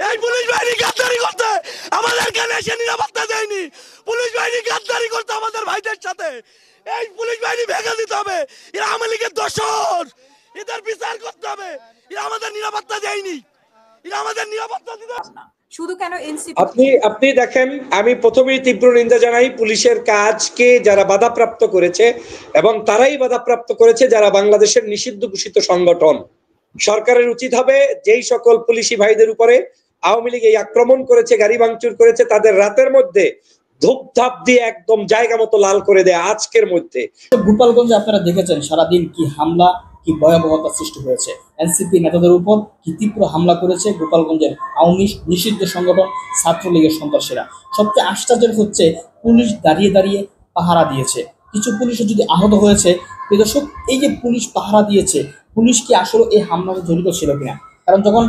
এই পুলিশ বাহিনী গাদ্দারি করতে আমাদের কানে এসে নিরাপত্তা দেয়নি। পুলিশ বাহিনী গাদ্দারি করতে আমাদের ভাইদের সাথে। এই পুলিশ বাহিনী ভেঙে দিতে হবে। এরা আওয়ামী লীগের দোসর, এদের বিচার করতে হবে। এরা আমাদের নিরাপত্তা দেয়নি, এরা আমাদের নিরাপত্তা দিতে শুধু কেন এনসিপি। আপনি দেখেন, আমি প্রথমেই তীব্র নিন্দা জানাই পুলিশের কাজকে যারা বাধাপ্রাপ্ত করেছে, এবং তারাই বাধাপ্রাপ্ত করেছে যারা বাংলাদেশের নিষিদ্ধ ঘোষিত সংগঠন। সরকারের উচিত হবে যেই সকল পুলিশি ভাইদের উপরে আওয়ামী লীগ এই আক্রমণ করেছে, গাড়ি ভাঙচুর করেছে, তাদের রাতের মধ্যে ধূপধাপ দিয়ে একদম জায়গা মতো লাল করে দেয় আজকের মধ্যে। গোপালগঞ্জে আপনারা দেখেছেন সারাদিন কি হামলা, কি ভয়াবহতা সৃষ্টি হয়েছে। এনসিপি নেতাদের উপর কি তীব্র হামলা করেছে গোপালগঞ্জের আওয়ামী নিষিদ্ধ সংগঠন ছাত্রলীগের সন্ত্রাসীরা। সবচেয়ে আশ্চর্যের হচ্ছে পুলিশ দাঁড়িয়ে দাঁড়িয়ে পাহারা দিয়েছে, কিছু পুলিশও যদি আহত হয়েছে। দর্শক, এই যে পুলিশ পাহারা দিয়েছে, পুলিশ কি আসলে এই হামলাতে জড়িত ছিল কিনা? কারণ যখন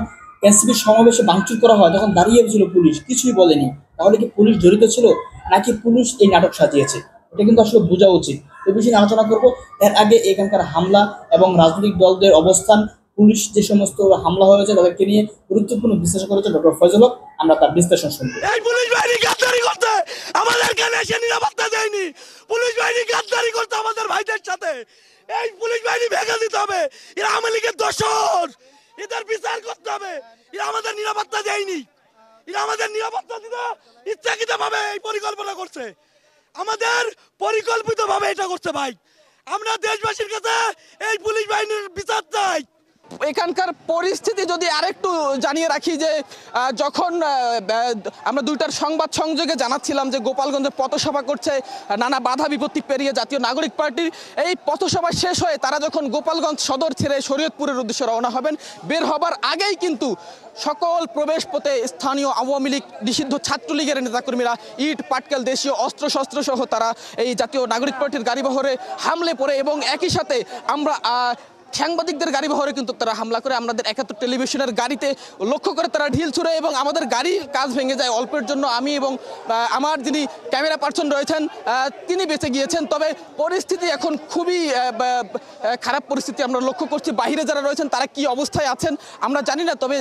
এনসিপির সমাবেশে ভাঙচুর করা হয় তখন দাঁড়িয়ে ছিল পুলিশ, কিছুই বলেনি। তাহলে কি পুলিশ জড়িত ছিল নাকি পুলিশ এই নাটক সাজিয়েছে? এটা কিন্তু আসলে বোঝা উচিত। এই বিষয়ে আলোচনা করব। এর আগে এখানকার হামলা এবং রাজনৈতিক দলদের অবস্থান, পুলিশ যে সমস্ত হামলা হয়েছে তাদেরকে নিয়ে গুরুত্বপূর্ণ বিশ্লেষণ করেছে ডক্টর ফয়জুল হক। আমরা তার বিশ্লেষণ শুনবো। এই পুলিশ বাহিনী গাদ্দারি করতে আমাদের কানে এসে নিরাপত্তা দেয়নি। পুলিশ বাহিনী গাদ্দারি করতে আমাদের ভাইদের সাথে। এই পুলিশ বাহিনী ভেঙে দিতে হবে। এরা আওয়ামী লীগের দোসর, এদের বিচার করতে হবে। এরা আমাদের নিরাপত্তা দেয়নি, এরা আমাদের নিরাপত্তা দিতে ইচ্ছাকৃতভাবে এই পরিকল্পনা করছে, আমাদের পরিকল্পিতভাবে এটা করছে। ভাই, আমরা দেশবাসীর কাছে এই পুলিশ বাহিনীর বিচার চাই। এখানকার পরিস্থিতি যদি আরেকটু জানিয়ে রাখি যে যখন আমরা দুইটার সংবাদ সংযোগে জানাচ্ছিলাম যে গোপালগঞ্জে পথসভা করছে নানা বাধা বিপত্তি পেরিয়ে জাতীয় নাগরিক পার্টির, এই পথসভা শেষ হয়ে তারা যখন গোপালগঞ্জ সদর ছেড়ে শরীয়তপুরের উদ্দেশ্যে রওনা হবেন, বের হবার আগেই কিন্তু সকল প্রবেশ পথে স্থানীয় আওয়ামী লীগ নিষিদ্ধ ছাত্রলীগের নেতাকর্মীরা ইট পাটকেল দেশীয় অস্ত্রশস্ত্র সহ তারা এই জাতীয় নাগরিক পার্টির গাড়িবহরে হামলে পড়ে, এবং একই সাথে আমরা সাংবাদিকদের গাড়ি বহরে কিন্তু তারা হামলা করে। আমাদের ৭১ টেলিভিশনের গাড়িতে লক্ষ্য করে তারা ঢিল ছুড়ে এবং আমাদের গাড়ির কাজ ভেঙে যায় অল্পের জন্য। আমি এবং আমার যিনি ক্যামেরা পার্সন রয়েছেন তিনি বেঁচে গিয়েছেন। তবে পরিস্থিতি এখন খুবই খারাপ পরিস্থিতি আমরা লক্ষ্য করছি। বাহিরে যারা রয়েছেন তারা কি অবস্থায় আছেন আমরা জানি না, তবে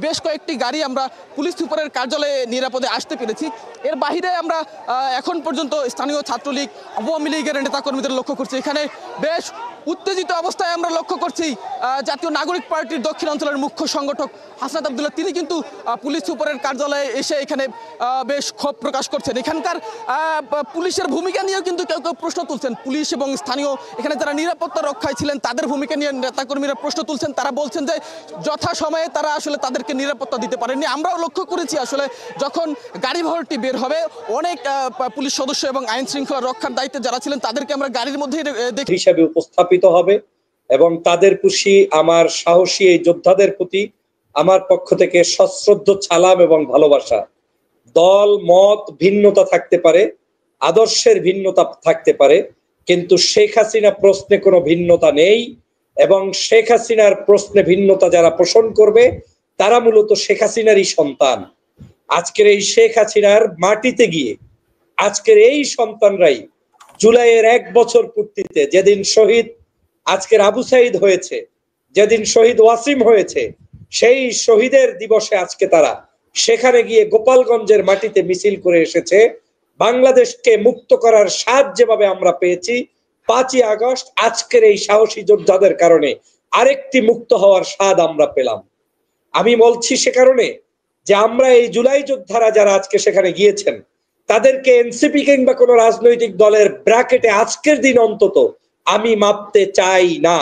বেশ কয়েকটি গাড়ি আমরা পুলিশ সুপারের কার্যালয়ে নিরাপদে আসতে পেরেছি। এর বাহিরে আমরা এখন পর্যন্ত স্থানীয় ছাত্রলীগ আওয়ামী লীগের নেতাকর্মীদের লক্ষ্য করছি। এখানে বেশ উত্তেজিত অবস্থায় আমরা লক্ষ্য করছি জাতীয় নাগরিক পার্টির দক্ষিণাঞ্চলের মুখ্য সংগঠক হাসনাত আবদুল্লাহ, তিনি কিন্তু পুলিশ সুপারের কার্যালয়ে এসে এখানে বেশ ক্ষোভ প্রকাশ করছেন। এখানকার পুলিশের ভূমিকা নিয়েও কিন্তু কেউ কেউ প্রশ্ন তুলছেন। পুলিশ এবং স্থানীয় এখানে যারা নিরাপত্তা রক্ষায় ছিলেন তাদের ভূমিকা নিয়ে নেতাকর্মীরা প্রশ্ন তুলছেন। তারা বলছেন যে যথাসময়ে তারা আসলে তাদেরকে নিরাপত্তা দিতে পারেননি। আমরাও লক্ষ্য করেছি আসলে যখন গাড়ি বহরটি বের হবে অনেক পুলিশ সদস্য এবং আইন শৃঙ্খলা রক্ষার দায়িত্বে যারা ছিলেন তাদেরকে আমরা গাড়ির মধ্যেই দেখি হিসাবে উপস্থাপিত হবে, এবং তাদের প্রতি আমার সাহসী এই যোদ্ধাদের প্রতি আমার পক্ষ থেকে সশ্রদ্ধ সালাম এবং ভালোবাসা। দল মত ভিন্নতা থাকতে পারে, আদর্শের ভিন্নতা থাকতে পারে, কিন্তু শেখ হাসিনা প্রশ্নে কোনো ভিন্নতা নেই, এবং শেখ হাসিনার প্রশ্নে ভিন্নতা যারা পোষণ করবে তারা মূলত শেখ হাসিনারই সন্তান। আজকের এই শেখ হাসিনার মাটিতে গিয়ে আজকের এই সন্তানরাই জুলাইয়ের 1 বছর পূর্তিতে যেদিন শহীদ আজকের আবু সাইদ হয়েছে, যেদিন শহীদ ওয়াসিম হয়েছে, সেই শহীদের দিবসে আজকে তারা সেখানে গিয়ে গোপালগঞ্জের মাটিতে মিছিল করে এসেছে। বাংলাদেশকে মুক্ত করার স্বাদ যেভাবে আমরা পেয়েছি 5ই আগস্ট আজকের এই সাহসী যোদ্ধাদের কারণে আরেকটি মুক্ত হওয়ার স্বাদ আমরা পেলাম। আমি বলছি সে কারণে যে আমরা এই জুলাই যোদ্ধারা যারা আজকে সেখানে গিয়েছেন তাদেরকে এনসিপি কিংবা কোনো রাজনৈতিক দলের ব্র্যাকেটে আজকের দিন অন্তত আমি মাপতে চাই না।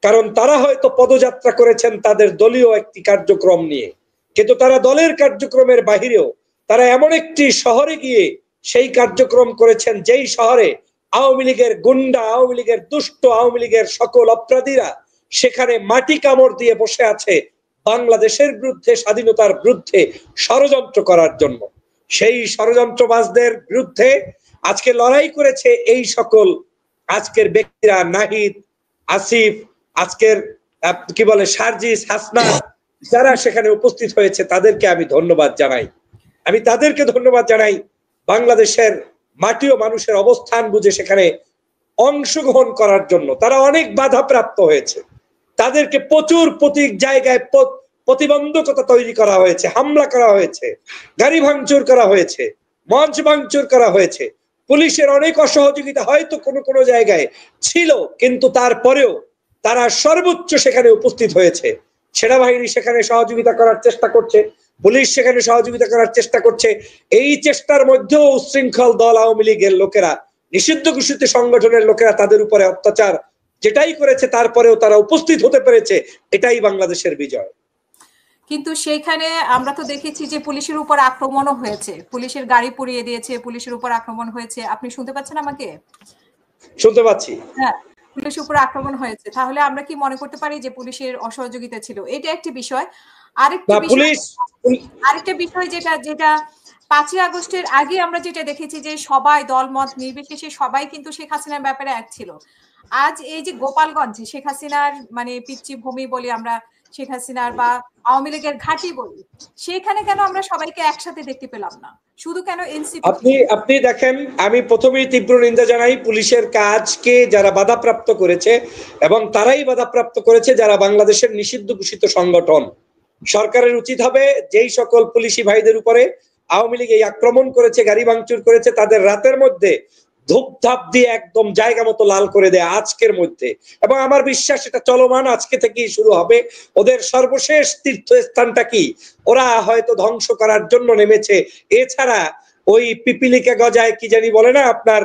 কারণ তারা হয়তো পদযাত্রা করেছেন তাদের দলীয় একটি কার্যক্রম নিয়ে, কিন্তু তারা দলের কার্যক্রমের বাহিরেও তারা এমন একটি শহরে গিয়ে সেই কার্যক্রম করেছেন যেই শহরে আওয়ামী লীগের গুন্ডা, আওয়ামী লীগের দুষ্ট, আওয়ামী লীগের সকল অপরাধীরা সেখানে মাটি কামড় দিয়ে বসে আছে বাংলাদেশের বিরুদ্ধে, স্বাধীনতার বিরুদ্ধে ষড়যন্ত্র করার জন্য। সেই ষড়যন্ত্রবাজদের বিরুদ্ধে আজকে লড়াই করেছে এই সকল আজকের ব্যক্তিরা, নাহিদ, আসিফ, আজকের কি বলে সার্জিস, হাসনাত, যারা সেখানে উপস্থিত হয়েছে তাদেরকে আমি ধন্যবাদ জানাই। আমি তাদেরকে ধন্যবাদ জানাই বাংলাদেশের মাটি ও মানুষের অবস্থান বুঝে সেখানে অংশগ্রহণ করার জন্য। তারা অনেক বাধাপ্রাপ্ত হয়েছে, তাদেরকে প্রচুর প্রতি জায়গায় প্রতিবন্ধকতা তৈরি করা হয়েছে, হামলা করা হয়েছে, গাড়ি ভাঙচুর করা হয়েছে, মঞ্চ ভাঙচুর করা হয়েছে। পুলিশের অনেক অসহযোগিতা হয়তো কোনো কোনো জায়গায় ছিল, কিন্তু তারপরেও তারা সর্বোচ্চ সেখানে উপস্থিত হয়েছে। সেনাবাহিনী সেখানে সহযোগিতা করার চেষ্টা করছে, পুলিশ সেখানে সহযোগিতা করার চেষ্টা করছে। এই চেষ্টার মধ্যেও উচ্ছৃঙ্খল দল আওয়ামী লীগের লোকেরা, নিষিদ্ধ ঘোষিত সংগঠনের লোকেরা তাদের উপরে অত্যাচার যেটাই করেছে, তারপরেও তারা উপস্থিত হতে পেরেছে। এটাই বাংলাদেশের বিজয়। কিন্তু সেইখানে আমরা তো দেখেছি যে পুলিশের উপর আক্রমণও হয়েছে, পুলিশের গাড়ি পুড়িয়ে দিয়েছে, পুলিশের উপর আক্রমণ হয়েছে। আপনি শুনতে পাচ্ছেন আমাকে? শুনতে পাচ্ছি। হ্যাঁ, পুলিশের উপর আক্রমণ হয়েছে। তাহলে আমরা কি মনে করতে পারি যে পুলিশের অসহযোগিতা ছিল? এটা একটি বিষয়। আরেকটা বিষয় যেটা 5ই আগস্টের আগে আমরা যেটা দেখেছি যে সবাই দলমত নির্বিশেষে সবাই কিন্তু শেখ হাসিনার ব্যাপারে এক ছিল। আজ এই যে গোপালগঞ্জ, শেখ হাসিনার মানে পিতৃভূমি বলি আমরা, শেখ হাসিনার বা আওয়ামী লীগের ঘাঁটি বলি, সেখানে কেন আমরা সবাইকে একসাথে দেখতে পেলাম না? শুধু কেন এনসিপি? আপনি দেখেন, আমি প্রথমেই তীব্র নিন্দা জানাই পুলিশের কাজকে যারা বাধাপ্রাপ্ত করেছে, এবং তারাই বাধাপ্রাপ্ত করেছে যারা বাংলাদেশের নিষিদ্ধ ঘোষিত সংগঠন। সরকারের উচিত হবে যেই সকল পুলিশি ভাইদের উপরে আওয়ামী লীগ এই আক্রমণ করেছে, গাড়ি ভাঙচুর করেছে, তাদের রাতের মধ্যে ধূপধাপ দিয়ে একদম জায়গা মতো লাল করে দেয় আজকের মধ্যে। এবং আমার বিশ্বাস এটা চলমান, আজকে থেকেই শুরু হবে। ওদের সর্বশেষ তীর্থস্থানটা কি ওরা হয়তো ধ্বংস করার জন্য নেমেছে। এছাড়া ওই পিপিলিকা গজায় কি জানি বলে না আপনার,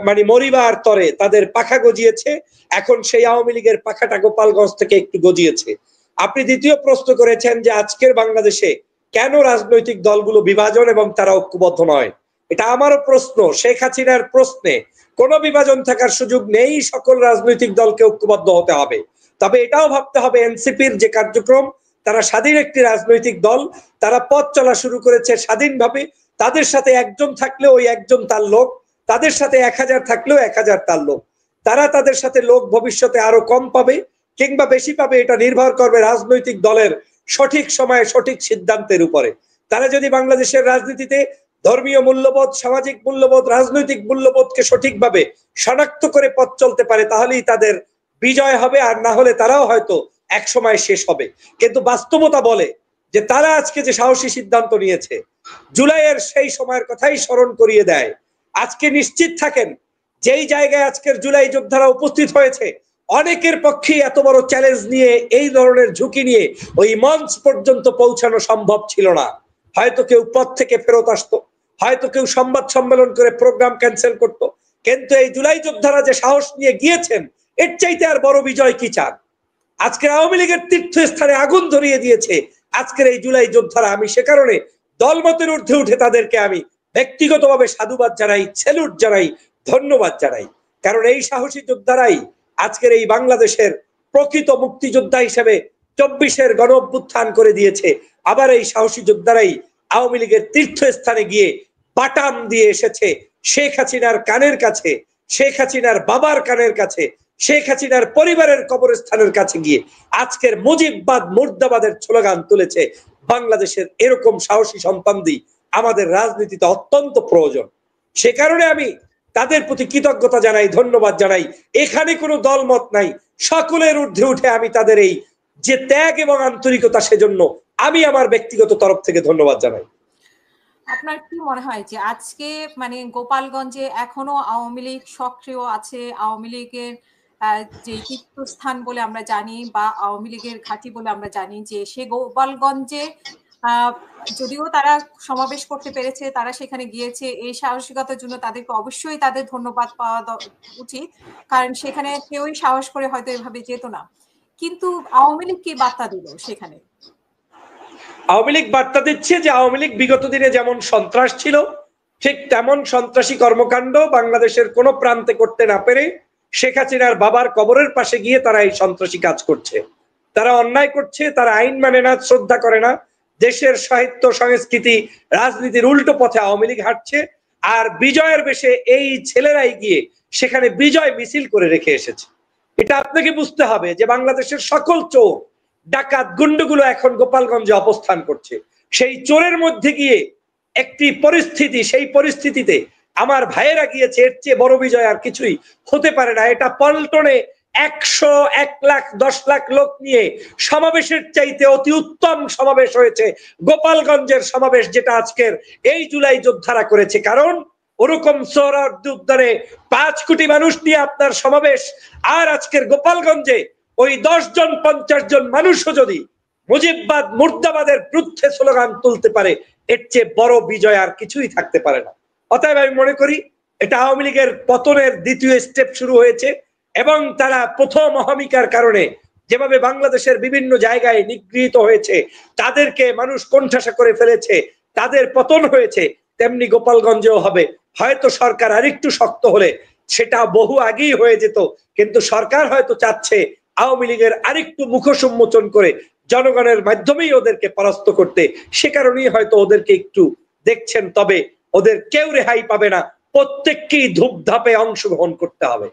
মানে মরিবার তরে তাদের পাখা গজিয়েছে। এখন সেই আওয়ামী লীগের পাখাটা গোপালগঞ্জ থেকে একটু গজিয়েছে। আপনি দ্বিতীয় প্রশ্ন করেছেন যে আজকের বাংলাদেশে কেন রাজনৈতিক দলগুলো বিভাজন এবং তারা ঐক্যবদ্ধ নয়। এটা আমারও প্রশ্ন। শেখ হাসিনার প্রশ্নে কোনো বিভাজন থাকার সুযোগ নেই, সকল রাজনৈতিক দলকে ঐক্যবদ্ধ হতে হবে। তবে এটাও ভাবতে হবে এনসিপির যে কার্যক্রম, তারা স্বাধীন একটি রাজনৈতিক দল, তারা পথ চলা শুরু করেছে স্বাধীনভাবে। তাদের সাথে একজন থাকলেও ওই একজন তার লোক, তাদের সাথে 1000 থাকলেও 1000 তার লোক। তারা তাদের সাথে লোক ভবিষ্যতে আরো কম পাবে কিংবা বেশি পাবে, এটা নির্ভর করবে রাজনৈতিক দলের সঠিক সময়ে সঠিক সিদ্ধান্তের উপরে। তারা যদি বাংলাদেশের রাজনীতিতে ধর্মীয় মূল্যবোধ, সামাজিক মূল্যবোধ, রাজনৈতিক মূল্যবোধকে সঠিকভাবে শনাক্ত করে পথ চলতে পারে, তাহলেই তাদের বিজয় হবে। আর না হলে তারাও হয়তো এক সময় শেষ হবে। কিন্তু বাস্তবতা বলে যে তারা আজকে যে সাহসী সিদ্ধান্ত নিয়েছে, জুলাইয়ের সেই সময়ের কথাই স্মরণ করিয়ে দেয়। আজকে নিশ্চিত থাকেন যেই জায়গায় আজকের জুলাই যোদ্ধারা উপস্থিত হয়েছে, অনেকের পক্ষে এত বড় চ্যালেঞ্জ নিয়ে, এই ধরনের ঝুঁকি নিয়ে ওই মঞ্চ পর্যন্ত পৌঁছানো সম্ভব ছিল না। হয়তো কেউ পথ থেকে ফেরত আসতো, হয়তো কেউ সংবাদ সম্মেলন করে প্রোগ্রাম ক্যান্সেল করত, কিন্তু এই জুলাই যোদ্ধারা যে সাহস নিয়ে গিয়েছেন, এর চাইতে আর বড় বিজয় কি চান? আজকের আওয়ামী লীগের তীর্থস্থানে আগুন ধরিয়ে দিয়েছে আজকের এই জুলাই যোদ্ধারা। আমি সে কারণে দলমতের ঊর্ধ্বে উঠে তাদেরকে আমি ব্যক্তিগতভাবে সাধুবাদ জানাই, স্যালুট জানাই, ধন্যবাদ জানাই। কারণ এই সাহসী যোদ্ধারাই আজকের এই বাংলাদেশের প্রকৃত মুক্তিযোদ্ধা হিসেবে 24-এর গণ অভ্যুত্থান করে দিয়েছে। আবার এই সাহসী যোদ্ধারাই আওয়ামী লীগের তীর্থস্থানে গিয়ে বাটাম দিয়ে এসেছে শেখ হাসিনার কানের কাছে, শেখ হাসিনার বাবার কানের কাছে, শেখ হাসিনার পরিবারের কবরস্থানের কাছে গিয়ে আজকের মুজিববাদ মুর্দাবাদের স্লোগান তুলেছে। বাংলাদেশের এরকম সাহসী সন্তানদের আমাদের রাজনীতিতে অত্যন্ত প্রয়োজন। সে কারণে আমি তাদের প্রতি কৃতজ্ঞতা জানাই, ধন্যবাদ জানাই। এখানে কোনো দলমত নাই, সকলের ঊর্ধ্বে উঠে আমি তাদের এই যে ত্যাগ এবং আন্তরিকতা, সেজন্য আমি আমার ব্যক্তিগত তরফ থেকে ধন্যবাদ জানাই। আপনার কি মনে হয় যে আজকে মানে গোপালগঞ্জে এখনো আওয়ামী লীগ সক্রিয় আছে? আওয়ামী লীগের যে তীর্থস্থান বলে আমরা জানি বা আওয়ামী লীগের ঘাঁটি বলে আমরা জানি, যে সে গোপালগঞ্জে যদিও তারা সমাবেশ করতে পেরেছে, তারা সেখানে গিয়েছে, এই সাহসিকতার জন্য তাদেরকে অবশ্যই তাদের ধন্যবাদ পাওয়া উচিত, কারণ সেখানে কেউই সাহস করে হয়তো এভাবে যেত না। কিন্তু আওয়ামী লীগ কি বার্তা দিল সেখানে? আওয়ামী লীগ বার্তা দিচ্ছে যে আওয়ামী লীগ বিগত দিনে যেমন সন্ত্রাস ছিল, ঠিক তেমন সন্ত্রাসী কর্মকাণ্ড বাংলাদেশের কোন প্রান্তে করতে না পেরে শেখ হাসিনার বাবার কবরের পাশে গিয়ে তারা এই সন্ত্রাসী কাজ করছে। তারা অন্যায় করছে, তারা আইন মানে না, শ্রদ্ধা করে না। দেশের সাহিত্য, সংস্কৃতি, রাজনীতির উল্টো পথে আওয়ামী লীগ হাঁটছে। আর বিজয়ের বেশে এই ছেলেরাই গিয়ে সেখানে বিজয় মিছিল করে রেখে এসেছে। এটা আপনাকে বুঝতে হবে যে বাংলাদেশের সকল চোর, ডাকাত, গুন্ডগুলো এখন গোপালগঞ্জে অবস্থান করছে। সেই চোরের মধ্যে গিয়ে একটি পরিস্থিতি, সেই পরিস্থিতিতে আমার ভাইয়েরা গিয়েছে, এর চেয়ে বড় বিজয় আর কিছুই হতে পারে না। এটা পল্টনে 1,00,000-1,10,00,000 লোক নিয়ে সমাবেশের চাইতে অতি উত্তম সমাবেশ হয়েছে গোপালগঞ্জের সমাবেশ, যেটা আজকের এই জুলাই যোদ্ধারা করেছে। কারণ ওরকম সোহরাওয়ার্দী উদ্যানে 5 কোটি মানুষ নিয়ে আপনার সমাবেশ, আর আজকের গোপালগঞ্জে ওই 10 জন 50 জন মানুষও যদি মুজিববাদ মুর্দাবাদের বিরুদ্ধে স্লোগান তুলতে পারে, এর চেয়ে বড় বিজয় আর কিছুই থাকতে পারে না। অতএব আমি মনে করি এটা আওয়ামী লীগের পতনের দ্বিতীয় স্টেপ শুরু হয়েছে, এবং তারা প্রথম অহমিকার কারণে যেভাবে বাংলাদেশের বিভিন্ন জায়গায় নিগৃহীত হয়েছে, তাদেরকে মানুষ কোণঠাসা করে ফেলেছে, তাদের পতন হয়েছে, তেমনি গোপালগঞ্জেও হবে। হয়তো সরকার আরেকটু শক্ত হলে সেটা বহু আগেই হয়ে যেত, কিন্তু সরকার হয়তো চাচ্ছে আওয়ামী লীগের আরেকটু মুখোশ উন্মোচন করে জনগণের মাধ্যমেই ওদেরকে পরাস্ত করতে। সে কারণেই হয়তো ওদেরকে একটু দেখছেন, তবে ওদের কেউ রেহাই পাবে না, প্রত্যেককেই ধূপধাপে অংশগ্রহণ করতে হবে।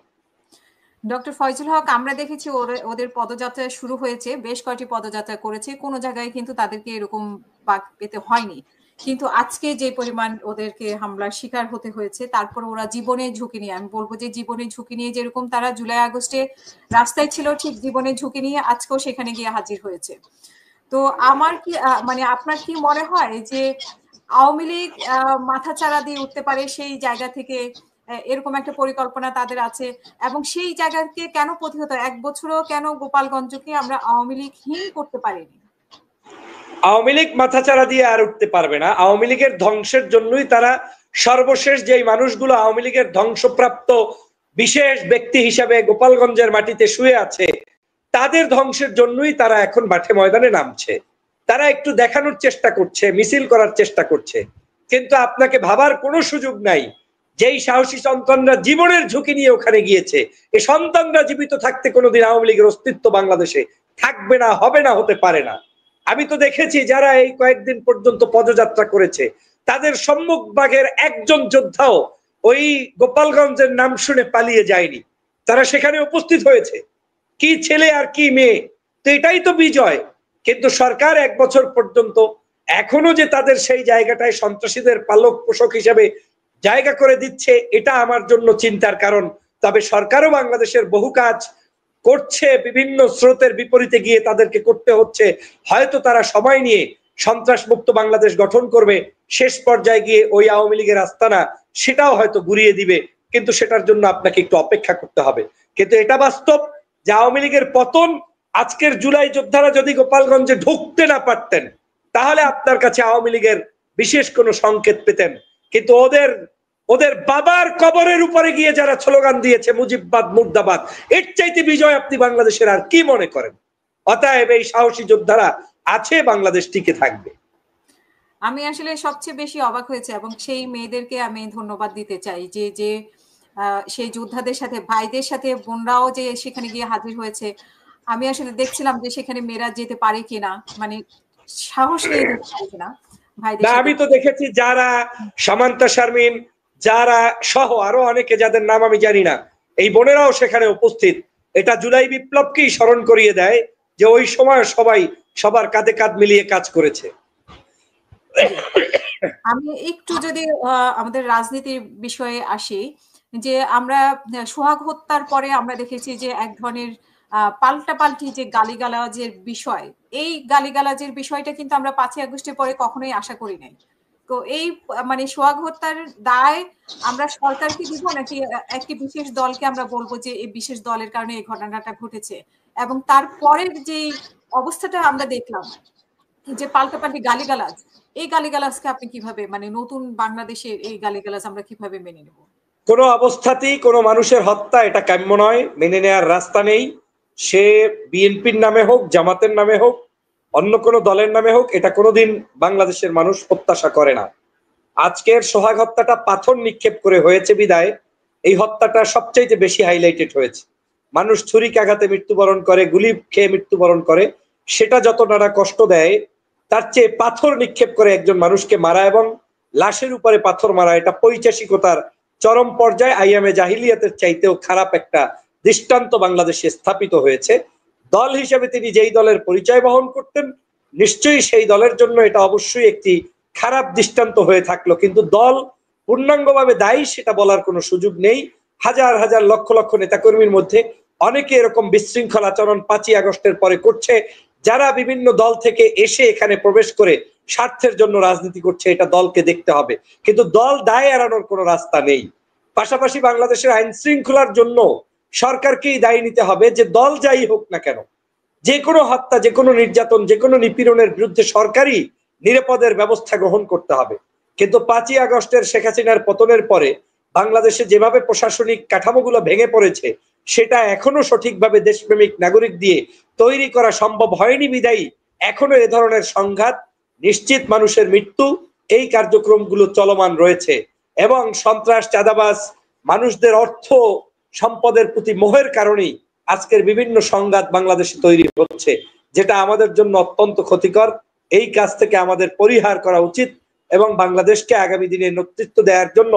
ডক্টর ফয়জুল হক, আমরা দেখেছি ওদের পদযাত্রা শুরু হয়েছে, বেশ কয়েকটি পদযাত্রা করেছে, কোনো জায়গায় কিন্তু তাদেরকে এরকম বাগ পেতে হয়নি। কিন্তু আজকে যে পরিমাণ ওদেরকে হামলার শিকার হতে হয়েছে, তারপর ওরা জীবনের ঝুঁকি নিয়ে, আমি বলবো যে জীবনের ঝুঁকি নিয়ে যেরকম তারা জুলাই আগস্টে রাস্তায় ছিল, ঠিক জীবনের ঝুঁকি নিয়ে আজকেও সেখানে গিয়ে হাজির হয়েছে। তো আমার কি মানে আপনার কি মনে হয় যে আওয়ামী লীগ মাথাচাড়া দিয়ে উঠতে পারে সেই জায়গা থেকে? এরকম একটা পরিকল্পনা তাদের আছে, এবং সেই জায়গাকে কেন প্রতিহত, 1 বছরও কেন গোপালগঞ্জকে আমরা আওয়ামী লীগহীন করতে পারিনি? আওয়ামী লীগ মাথাচাড়া দিয়ে আর উঠতে পারবে না। আওয়ামী লীগের ধ্বংসের জন্যই তারা সর্বশেষ যেই মানুষগুলো আওয়ামী লীগের ধ্বংসপ্রাপ্ত বিশেষ ব্যক্তি হিসাবে গোপালগঞ্জের মাটিতে শুয়ে আছে, তাদের ধ্বংসের জন্যই তারা এখন মাঠে ময়দানে নামছে। তারা একটু দেখানোর চেষ্টা করছে, মিছিল করার চেষ্টা করছে, কিন্তু আপনাকে ভাবার কোনো সুযোগ নাই যেই সাহসী সন্তানরা জীবনের ঝুঁকি নিয়ে ওখানে গিয়েছে, এই সন্তানরা জীবিত থাকতে কোনোদিন আওয়ামী লীগের অস্তিত্ব বাংলাদেশে থাকবে না, হবে না, হতে পারে না। আমি তো দেখেছি যারা এই কয়েকদিন পর্যন্ত পদযাত্রা করেছে, তাদের সম্মুখভাগের একজন যোদ্ধাও ওই গোপালগঞ্জের নাম শুনে পালিয়ে যায়নি, তারা সেখানে উপস্থিত হয়েছে। কি ছেলে আর কি মেয়ে, তো এটাই তো বিজয়। কিন্তু সরকার 1 বছর পর্যন্ত এখনো যে তাদের সেই জায়গাটায় সন্ত্রাসীদের পালক পোষক হিসেবে জায়গা করে দিচ্ছে, এটা আমার জন্য চিন্তার কারণ। তবে সরকারও বাংলাদেশের বহু কাজ করছে, বিভিন্ন স্রোতের বিপরীতে গিয়ে তাদেরকে করতে হচ্ছে। হয়তো তারা সময় নিয়ে সন্ত্রাস মুক্ত বাংলাদেশ গঠন করবে, শেষ পর্যায়ে গিয়ে ওই আওয়ামী লীগের আস্তানা সেটাও হয়তো গুড়িয়ে দিবে, কিন্তু সেটার জন্য আপনাকে একটু অপেক্ষা করতে হবে। কিন্তু এটা বাস্তব যে আওয়ামী লীগের পতন, আজকের জুলাই যোদ্ধারা যদি গোপালগঞ্জে ঢুকতে না পারতেন, তাহলে আপনার কাছে আওয়ামী লীগের বিশেষ কোনো সংকেত পেতেন। কিন্তু ওদের বাবার কবরের উপরে গিয়ে যারা স্লোগান দিয়েছে মুজিববাদ মুর্দাবাদ, এর চাইতে বিজয় আপনি বাংলাদেশের আর কি মনে করেন? অতএব এই সাহসী যোদ্ধারা আছে, বাংলাদেশ টিকে থাকবে। আমি আসলে সবচেয়ে বেশি অবাক হয়েছে, এবং সেই মেয়েদেরকে আমি ধন্যবাদ দিতে চাই যে সেই যোদ্ধাদের সাথে, ভাইদের সাথে বোনরাও যে সেখানে গিয়ে হাজির হয়েছে। আমি আসলে দেখছিলাম যে সেখানে মেয়েরা যেতে পারে কিনা, মানে সাহস নিয়ে যেতে পারে কিনা ভাইদের সাথে। আমি তো দেখেছি যারা সামান্তা শারমিন, যারা সহ আরো অনেকে, যাদের নাম আমি জানি না, এই বোনেরাও সেখানে উপস্থিত। এটা জুলাই বিপ্লবকেই স্মরণ করিয়ে দেয় যে ওই সময় সবাই সবার কাঁধে কাঁধ মিলিয়ে কাজ করেছে। আমি একটু যদি আমাদের রাজনীতির বিষয়ে আসি, যে আমরা সোহাগ হত্যার পরে আমরা দেখেছি যে এক ধরনের পাল্টাপাল্টি যে গালিগালাজের বিষয়, এই গালিগালাজের বিষয়টা কিন্তু আমরা 5ই আগস্টের পরে কখনোই আশা করি নাই। তো এই মানে সোহাগ হত্যার দায় আমরা সরকারকে দিব, নাকি একটি বিশেষ দলকে আমরা বলবো যে এই বিশেষ দলের কারণে এই ঘটনাটা ঘটেছে? এবং তারপরের যে অবস্থাটা আমরা দেখলাম, যে পাল্টাপাল্টি গালিগালাজ, এই গালিগালাজকে আপনি কিভাবে, মানে নতুন বাংলাদেশের এই গালিগালাজ আমরা কিভাবে মেনে নেব? কোন অবস্থাতেই কোনো মানুষের হত্যা এটা কাম্য নয়, মেনে নেওয়ার রাস্তা নেই। সে বিএনপির নামে হোক, জামাতের নামে হোক, অন্য কোনো দলের নামে হোক, এটা কোনোদিন বাংলাদেশের মানুষ প্রত্যাশা করে না। আজকের সোহাগ হত্যাটা পাথর নিক্ষেপ করে হয়েছে বিদায় এই হত্যাটা সবচাইতে বেশি হাইলাইটেড হয়েছে। মানুষ ছুরিকাঘাতে মৃত্যুবরণ করে, গুলি খেয়ে মৃত্যুবরণ করে, সেটা যত নানা কষ্ট দেয়, তার চেয়ে পাথর নিক্ষেপ করে একজন মানুষকে মারা এবং লাশের উপরে পাথর মারা, এটা পৈশাচিকতার চরম পর্যায়ে আইয়ামে জাহিলিয়াতের চাইতেও খারাপ একটা দৃষ্টান্ত বাংলাদেশে স্থাপিত হয়েছে। দল হিসেবে তিনি যেই দলের পরিচয় বহন করতেন, নিশ্চয়ই সেই দলের জন্য এটা অবশ্যই একটি খারাপ দৃষ্টান্ত হয়ে থাকলো, কিন্তু দল পূর্ণাঙ্গভাবে দায়ী সেটা বলার কোনো সুযোগ নেই। হাজার হাজার লক্ষ লক্ষ নেতাকর্মীর মধ্যে অনেকে এরকম বিশৃঙ্খল আচরণ 5ই আগস্টের পরে করছে, যারা বিভিন্ন দল থেকে এসে এখানে প্রবেশ করে স্বার্থের জন্য রাজনীতি করছে, এটা দলকে দেখতে হবে, কিন্তু দল দায় এড়ানোর কোনো রাস্তা নেই। পাশাপাশি বাংলাদেশের আইন শৃঙ্খলার জন্য সরকারকেই দায়ী নিতে হবে, যে দল যাই হোক না কেন, যে কোনো হত্যা, যে কোনো নির্যাতন, যে কোনো নিপীড়নের বিরুদ্ধে সরকারই নিরাপদের ব্যবস্থা গ্রহণ করতে হবে। কিন্তু 5ই আগস্টের শেখ হাসিনার পতনের পরে বাংলাদেশে যেভাবে প্রশাসনিক কাঠামোগুলো ভেঙে পড়েছে, সেটা এখনো সঠিকভাবে দেশপ্রেমিক নাগরিক দিয়ে তৈরি করা সম্ভব হয়নি বিদায়ী এখনো এ ধরনের সংঘাত, নিশ্চিত মানুষের মৃত্যু, এই কার্যক্রমগুলো চলমান রয়েছে। এবং সন্ত্রাস, চাঁদাবাজ, মানুষদের অর্থ সম্পদের প্রতি মোহের কারণেই আজকের বিভিন্ন সংঘাত বাংলাদেশে তৈরি হচ্ছে, যেটা আমাদের জন্য অত্যন্ত ক্ষতিকর। এই কাজ থেকে আমাদের পরিহার করা উচিত এবং বাংলাদেশকে আগামী দিনে নেতৃত্ব দেওয়ার জন্য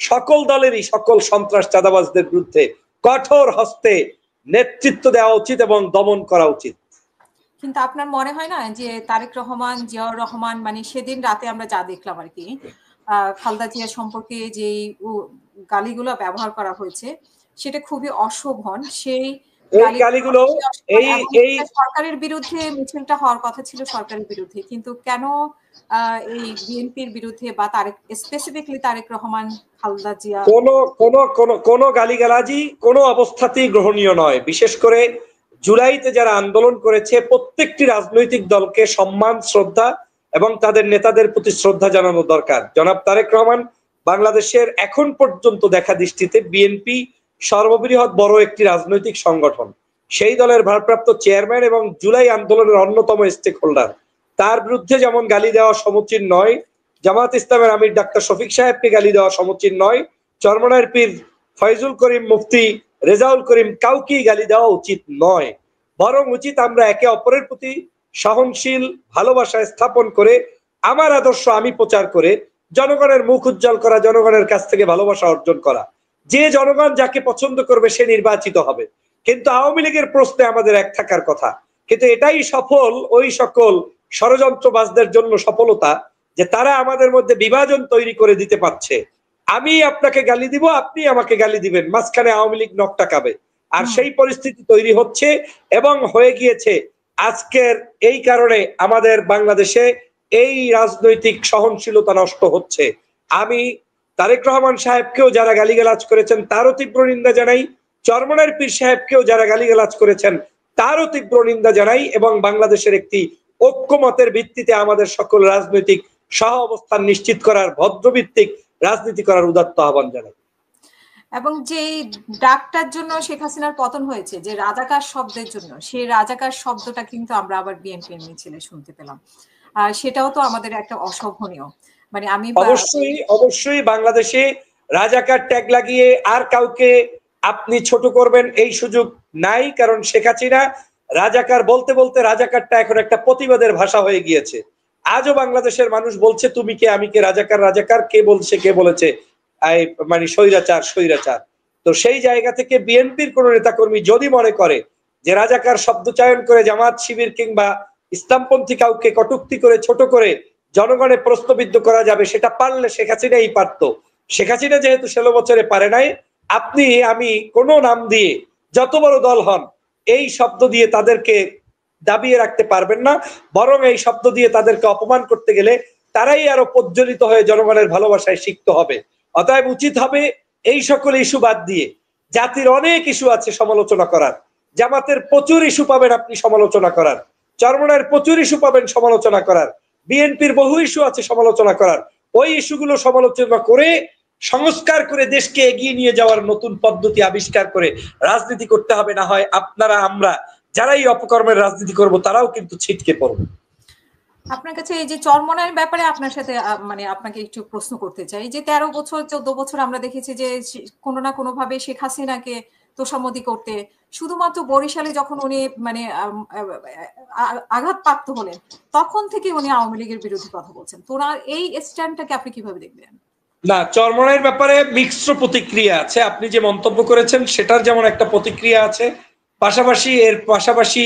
সকল দলেরই সকল সন্ত্রাস, চাঁদাবাজদের বিরুদ্ধে কঠোর হস্তে নেতৃত্ব দেওয়া উচিত এবং দমন করা উচিত। কিন্তু আপনার মনে হয় না যে তারেক রহমান, জিয়াউর রহমান, মানে সেদিন রাতে আমরা যা দেখলাম আর কি, খালেদা জিয়া সম্পর্কে যে গালিগুলো ব্যবহার করা হয়েছে সেটা খুবই অশোভন। সেই গালিগুলো সরকারের বিরুদ্ধে মিছিলটা হওয়ার কথা ছিল, সরকারের বিরুদ্ধে, কিন্তু কেন এই বিএনপির বিরুদ্ধে বা তারেক, স্পেসিফিকলি তারেক রহমান, খালেদা জিয়া? কোন গালিগালাজি কোনো অবস্থাতেই গ্রহণীয় নয়। বিশেষ করে জুলাইতে যারা আন্দোলন করেছে, প্রত্যেকটি রাজনৈতিক দলকে সম্মান, শ্রদ্ধা এবং তাদের নেতাদের প্রতি শ্রদ্ধা জানানো দরকার। জনাব তারেক রহমান বাংলাদেশের এখন পর্যন্ত দেখা দৃষ্টিতে বিএনপি সর্ববৃহৎ বড় একটি রাজনৈতিক সংগঠন, সেই দলের ভারপ্রাপ্ত চেয়ারম্যান এবং জুলাই আন্দোলনের অন্যতম স্টেক হোল্ডার। তার বিরুদ্ধে যেমন গালি দেওয়া সমীচীন নয়, জামাত ইসলামের আমির ডাক্তার শফিক সাহেবকে গালি দেওয়া সমীচীন নয়, চরমনায়ের পীর ফয়জুল করিম, মুফতি রেজাউল করিম, কাউকেই গালি দেওয়া উচিত নয়। বরং উচিত আমরা একে অপরের প্রতি সহনশীল ভালোবাসা স্থাপন করে, আমার আদর্শ আমি প্রচার করে জনগণের মুখ উজ্জ্বল করা, জনগণের কাছ থেকে ভালোবাসা অর্জন করা। যে জনগণ যাকে পছন্দ করবে সে নির্বাচিত হবে। কিন্তু আওয়ামী লীগের প্রশ্নে আমাদের এক থাকার কথা, কিন্তু এটাই সফল ওই সকল ষড়যন্ত্রবাজদের জন্য সফলতা, যে তারা আমাদের মধ্যে বিভাজন তৈরি করে দিতে পারছে। আমি আপনাকে গালি দিব, আপনি আমাকে গালি দিবেন, মাঝখানে আওয়ামী লীগ নখ টাকাবে। আর সেই পরিস্থিতি তৈরি হচ্ছে এবং হয়ে গিয়েছে। আজকের এই কারণে আমাদের বাংলাদেশে এই রাজনৈতিক সহনশীলতা নষ্ট হচ্ছে। আমি তারেক রহমান সাহেবকেও যারা গালিগালাজ করেছেন তারও তীব্র নিন্দা জানাই, চরমনায়ের পীর সাহেবকেও যারা গালিগালাজ করেছেন তারও তীব্র নিন্দা জানাই, এবং বাংলাদেশের একটি ঐক্যমতের ভিত্তিতে আমাদের সকল রাজনৈতিক সহ অবস্থান নিশ্চিত করার, ভদ্রভিত্তিক রাজনীতি করার উদাত্ত আহ্বান জানাই। এবং যে ডাকটার জন্য শেখ হাসিনার পতন হয়েছে, যে রাজাকার শব্দের জন্য, সেই রাজাকার শব্দটা কিন্তু আমরা আবার বিএনপির মিছিলে শুনতে পেলাম। আর সেটাও তো আমাদের একটা অশোভনীয়। মানে আমি অবশ্যই বাংলাদেশে রাজাকার ট্যাগ লাগিয়ে আর কাউকে আপনি ছোট করবেন এই সুযোগ নাই, কারণ শেখ হাসিনা রাজাকার বলতে বলতে রাজাকারটা এখন একটা প্রতিবাদের ভাষা হয়ে গিয়েছে। আজও বাংলাদেশের মানুষ বলছে তুমি কে আমি কে, রাজাকার রাজাকার, কে বলছে, কে বলেছে মানে স্বৈরাচার স্বৈরাচার। তো সেই জায়গা থেকে বিএনপির কোন নেতাকর্মী যদি মনে করে যে রাজাকার শব্দ চয়ন করে জামাত, শিবির কিংবা ইসলামপন্থী কাউকে কটূক্তি করে ছোট করে জনগণে প্রশ্নবিদ্ধ করা যাবে, সেটা পারলে শেখ হাসিনাই পারত। শেখ হাসিনা যেহেতু 16 বছরে পারে নাই, আপনি আমি কোন নাম দিয়ে যত বড় দল হন এই শব্দ দিয়ে তাদেরকে দাবিয়ে রাখতে পারবেন না, বরং এই শব্দ দিয়ে তাদেরকে অপমান করতে গেলে তারাই আরো প্রজ্বলিত হয়ে জনগণের ভালোবাসায় সিক্ত হবে। অতএব উচিত হবে এই সকল ইস্যু বাদ দিয়ে, জাতির অনেক ইস্যু আছে সমালোচনা করার, জামাতের প্রচুর ইস্যু পাবেন আপনি সমালোচনা করার, চরমনায়ের প্রচুর ইস্যু পাবেন সমালোচনা করার, বিএনপির বহু ইস্যু আছে সমালোচনা করার। ওই ইস্যুগুলো সমালোচনা করে সংস্কার করে দেশকে এগিয়ে নিয়ে যাওয়ার নতুন পদ্ধতি আবিষ্কার করে রাজনীতি করতে হবে, না হয় আপনারা আমরা যারাই অপকর্মের রাজনীতি করব তারাও কিন্তু ছিটকে পড়ব। আপনার কাছে এই যে চরমনায়ের ব্যাপারে আপনার সাথে মানে আপনাকে একটু প্রশ্ন করতে চাই, যে 13 বছর 14 বছর আমরা দেখেছি যে কোনো না কোনো ভাবে শেখ হাসিনাকে তোষামোদি করতে, শুধুমাত্র বরিশালে যখন উনি মানে আঘাতপ্রাপ্ত হলেন তখন থেকে উনি আওয়ামী লীগের বিরুদ্ধে কথা বলছেন। তো ওনার এই স্ট্যান্ডটাকে আপনি কিভাবে দেখবেন? না, চরমনায়ের ব্যাপারে মিশ্র প্রতিক্রিয়া আছে। আপনি যে মন্তব্য করেছেন সেটার যেমন একটা প্রতিক্রিয়া আছে, পাশাপাশি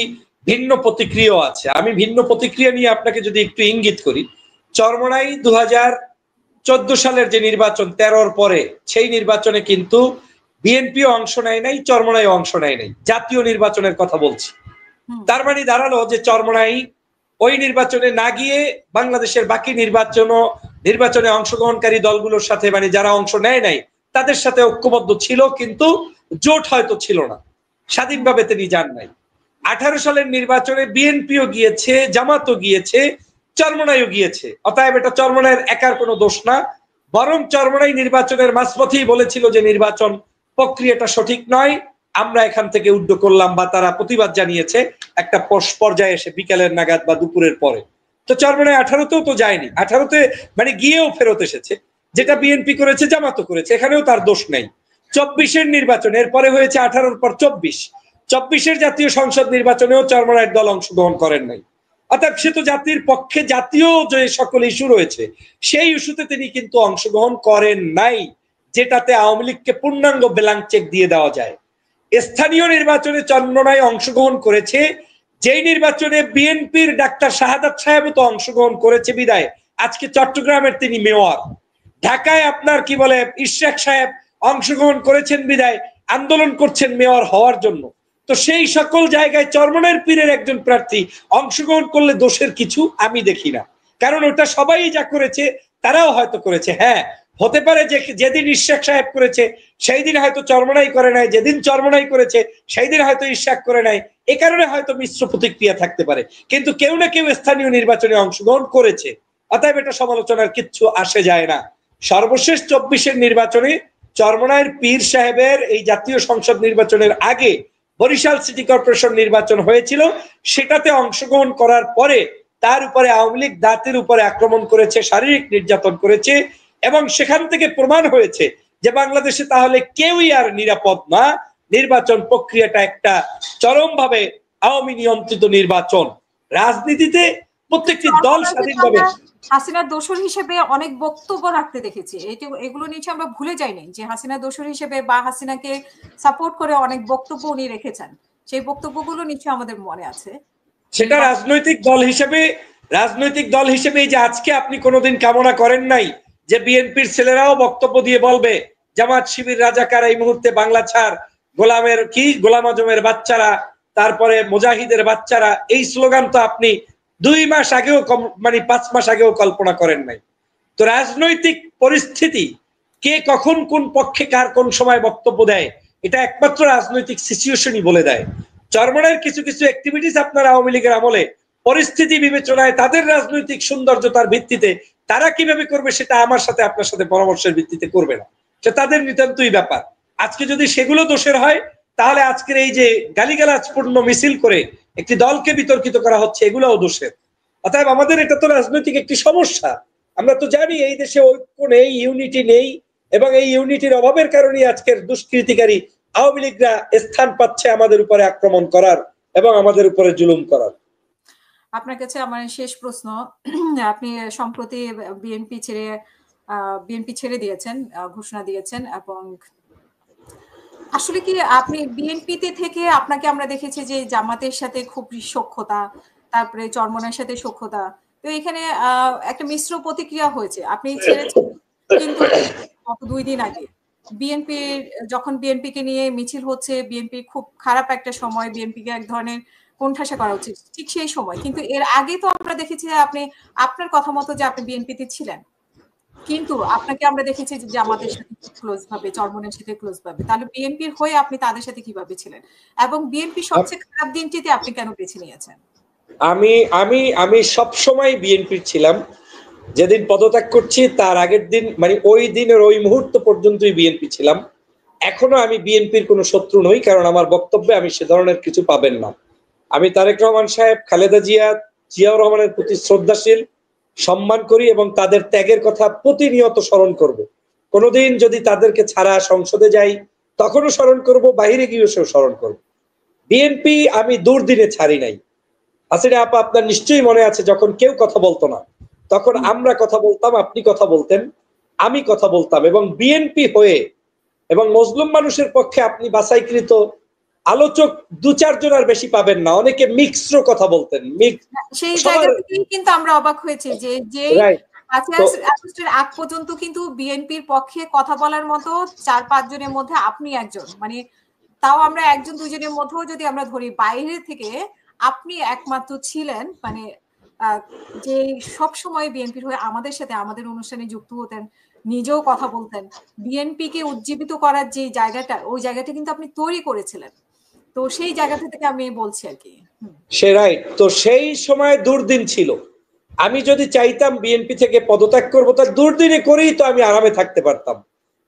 ভিন্ন প্রতিক্রিয়াও আছে। আমি ভিন্ন প্রতিক্রিয়া নিয়ে আপনাকে যদি একটু ইঙ্গিত করি, চরমনাই 2014 সালের যে নির্বাচন 13-র পরে, সেই নির্বাচনে কিন্তু বিএনপিও অংশ নেয় নাই, চরমোনাইও অংশ নেয় নাই। জাতীয় নির্বাচনের কথা বলছি। তার মানে দাঁড়ালো যে চরমোনাই ওই নির্বাচনে না গিয়ে বাংলাদেশের বাকি নির্বাচনে অংশগ্রহণকারী দলগুলোর সাথে, মানে যারা অংশ নেয় নাই তাদের সাথে ঐক্যবদ্ধ ছিল, কিন্তু জোট হয়তো ছিল না, স্বাধীনভাবে তিনি যান নাই। 18 সালের নির্বাচনে বিএনপিও গিয়েছে, জামাতও গিয়েছে, চরমোনাইও গিয়েছে। অতএব এটা চরমোনাইয়ের একার কোনো দোষ না, বরং চরমোনাই নির্বাচনের মাঝপথেই বলেছিল যে নির্বাচন প্রক্রিয়াটা সঠিক নয়, আমরা এখান থেকে উদ্যোগ করলাম, বা তারা প্রতিবাদ জানিয়েছে একটা পর্যায়ে এসে বিকালের নাগাদ বা দুপুরের পরে। তো চরমোনাই 18তেও তো যায়নি, 18তে মানে গিয়েও ফেরত এসেছে, যেটা বিএনপি করেছে জামাতও করেছে, এখানেও তার দোষ নেই। 24-এর নির্বাচন এরপরে হয়েছে 18-র পর 24-এর জাতীয় সংসদ নির্বাচনেও চরমোনাইয়ের দল অংশগ্রহণ করেন নাই। অর্থাৎ সে তো জাতির পক্ষে, জাতীয় যে সকল ইস্যু রয়েছে সেই ইস্যুতে তিনি কিন্তু অংশগ্রহণ করেন নাই, যেটাতে আওয়ামী লীগকে পূর্ণাঙ্গ ব্ল্যাঙ্ক চেক দিয়ে দেওয়া যায়। স্থানীয় নির্বাচনে চরমোনাই অংশগ্রহণ করেছে, যেই নির্বাচনে বিএনপির ডাক্তার শাহাদাত সাহেবও তো অংশগ্রহণ করেছে বিদায় আজকে চট্টগ্রামের তিনি মেয়র। ঢাকায় আপনার কি বলে ইশরাক সাহেব অংশগ্রহণ করেছেন বিদায় আন্দোলন করছেন মেয়র হওয়ার জন্য। তো সেই সকল জায়গায় চরমোনাইয়ের পীরের একজন প্রার্থী অংশগ্রহণ করলে দোষের কিছু আমি দেখি না, কারণ ওটা সবাই যা করেছে তারাও হয়তো করেছে। হ্যাঁ, হতে পারে যে যেদিন ইশরাক সাহেব করেছে সেই দিন হয়তো চরমোনাই করে নাই, যেদিন চরমোনাই করেছে সেই দিন হয়তো ইশরাক করে নাই, এ কারণে হয়তো মিশ্র প্রতিক্রিয়া থাকতে পারে, কিন্তু কেউ না কেউ স্থানীয় নির্বাচনে অংশগ্রহণ করেছে। অতএব এটা সমালোচনার কিচ্ছু আসে যায় না। সর্বশেষ 24-এর নির্বাচনে চরমোনাইয়ের পীর সাহেবের এই জাতীয় সংসদ নির্বাচনের আগে বরিশাল সিটি কর্পোরেশন নির্বাচন হয়েছিল, সেটাতে অংশগ্রহণ করার পরে তার উপরে আওয়ামী লীগ দাঁতের উপরে আক্রমণ করেছে, শারীরিক নির্যাতন করেছে, এবং সেখান থেকে প্রমাণ হয়েছে যে বাংলাদেশে তাহলে কেউই আর নিরাপদ না। নির্বাচন প্রক্রিয়াটা একটা চরমভাবে আওয়ামী নিয়ন্ত্রিত নির্বাচন। রাজনীতিতে প্রত্যেকটি দল স্বাধীনভাবে হাসিনার দোসর হিসেবে অনেক বক্তব্য রাখতে দেখেছি, এগুলো নিয়ে আমরা ভুলে যাইনি যে হাসিনা দোসর হিসেবে বা হাসিনাকে সাপোর্ট করে অনেক বক্তব্য উনি রেখেছেন, সেই বক্তব্যগুলো নিশ্চয়ই আমাদের মনে আছে। সেটা রাজনৈতিক দল হিসেবে যে আজকে আপনি কোনোদিন কামনা করেন নাই যে বিএনপির ছেলেরাও বক্তব্য দিয়ে বলবে জামাত শিবির রাজাকার এই মুহূর্তে বাংলা ছাড়, গোলাম আজমের বাচ্চারা, তারপরে মুজাহিদের বাচ্চারা, এই স্লোগান তো আপনি 2 মাস আগেও মানে 5 মাস আগেও কল্পনা করেন নাই। তো রাজনৈতিক পরিস্থিতি কে কখন কোন পক্ষে কার কোন সময় বক্তব্য দেয় এটা একমাত্র রাজনৈতিক সিচুয়েশনই বলে দেয়। চরমোনাইয়ের কিছু কিছু অ্যাক্টিভিটিস আপনার আওয়ামী লীগের আমলে পরিস্থিতি বিবেচনায় তাদের রাজনৈতিক সৌন্দর্যতার ভিত্তিতে তারা কিভাবে করবে সেটা আমার সাথে আপনার সাথে পরামর্শের ভিত্তিতে করবে না, সেটা তাদের নিতান্তই ব্যাপার। আজকে যদি সেগুলো দোষের হয় তাহলে আজকের এই যে গালিগালাজপূর্ণ মিছিল করে একটি দলকে বিতর্কিত করা হচ্ছে এগুলোও দোষের। অতএব আমাদের এটা তো রাজনৈতিক একটি সমস্যা। আমরা তো জানি এই দেশে ঐক্য নেই, ইউনিটি নেই, এবং এই ইউনিটির অভাবের কারণে আজকের দুষ্কৃতিকারী আওয়ামী লীগরা স্থান পাচ্ছে আমাদের উপরে আক্রমণ করার এবং আমাদের উপরে জুলুম করার। আপনার কাছে আমার শেষ প্রশ্ন, আপনি সম্প্রতি বিএনপি ছেড়ে দিয়েছেন, ঘোষণা দিয়েছেন, এবং আসলে কি আপনি বিএনপিতে থেকে আপনাকে আমরা দেখেছি যে জামাতের সাথে খুব সখ্যতা, তারপরে চরমোনাইয়ের সাথে সখ্যতা, তো এখানে একটা মিশ্র প্রতিক্রিয়া হয়েছে। আপনি ছেড়েছেন, কিন্তু 2 দিন আগে যখন বিএনপিকে নিয়ে মিছিল হচ্ছে, বিএনপি খুব খারাপ একটা সময়, বিএনপিকে এক ধরনের কোণঠাসা করা উচিত, ঠিক সেই সময়। কিন্তু এর আগে তো আমরা দেখেছি যে আপনি আপনার কথা মতো যে আপনি বিএনপিতে ছিলেন, কিন্তু আপনাকে আমরা দেখেছি যে জামাতের সাথে ক্লোজ ভাবে, চরমোনাইয়ের সাথে ক্লোজ ভাবে। তাহলে বিএনপির হয়ে আপনি তাদের সাথে কিভাবে ছিলেন, এবং বিএনপি সবচেয়ে খারাপ দিনটিতে আপনি কেন বেছে নিয়েছেন? আমি সব সময় বিএনপির ছিলাম। যেদিন পদত্যাগ করছি তার আগের দিন, মানে ওই দিনের ওই মুহূর্ত পর্যন্তই বিএনপি ছিলাম। এখনো আমি বিএনপির কোনো শত্রু নই, কারণ আমার বক্তব্যে আমি সে ধরনের কিছু পাবেন না। আমি তারেক রহমান সাহেব, খালেদা জিয়াউর রহমানের প্রতি শ্রদ্ধাশীল, সম্মান করি এবং তাদের ত্যাগের কথা প্রতিনিয়ত স্মরণ করব। কোনোদিন যদি তাদেরকে ছাড়া সংসদে যাই তখনও স্মরণ করব, বাহিরে গিয়েও সেও স্মরণ করব। বিএনপি আমি দুর্দিনে ছাড়ি নাই। হাসিনা আপা, আপনার নিশ্চয়ই মনে আছে যখন কেউ কথা বলতো না তখন আমরা কথা বলতাম, আপনি কথা বলতেন, আমি কথা বলতাম, এবং বিএনপি হয়ে এবং মুসলিম মানুষের পক্ষে আপনি বাছাইকৃত আলোচক 2-4 জন আর বেশি পাবেন না। অনেকে মিক্সড কথা বলতেন। সেই জায়গা থেকেই কিন্তু আমরা অবাক হয়েছি যে আজকে তো আগস্টের আগ পর্যন্ত কিন্তু বিএনপির পক্ষে কথা বলার মতো 4-5 জনের মধ্যে আপনি একজন, মানে তাও আমরা একজন দুজনের মধ্যেও যদি আমরা ধরি, বাইরে থেকে আপনি একমাত্র ছিলেন মানে যে সব সময় বিএনপির হয়ে আমাদের সাথে আমাদের অনুষ্ঠানে যুক্ত হতেন, নিজেও কথা বলতেন, বিএনপি কে উজ্জীবিত করার যে জায়গাটা, ওই জায়গাটা কিন্তু আপনি তৈরি করেছিলেন। তো সেই জায়গাটা থেকে আমি বলছি আর কি। সে রাইট। তো সেই সময় দুর্দিন ছিল। আমি যদি চাইতাম বিএনপি থেকে পদত্যাগ করবো, তার দুর্দিনে করেই তো আমি আরামে থাকতে পারতাম।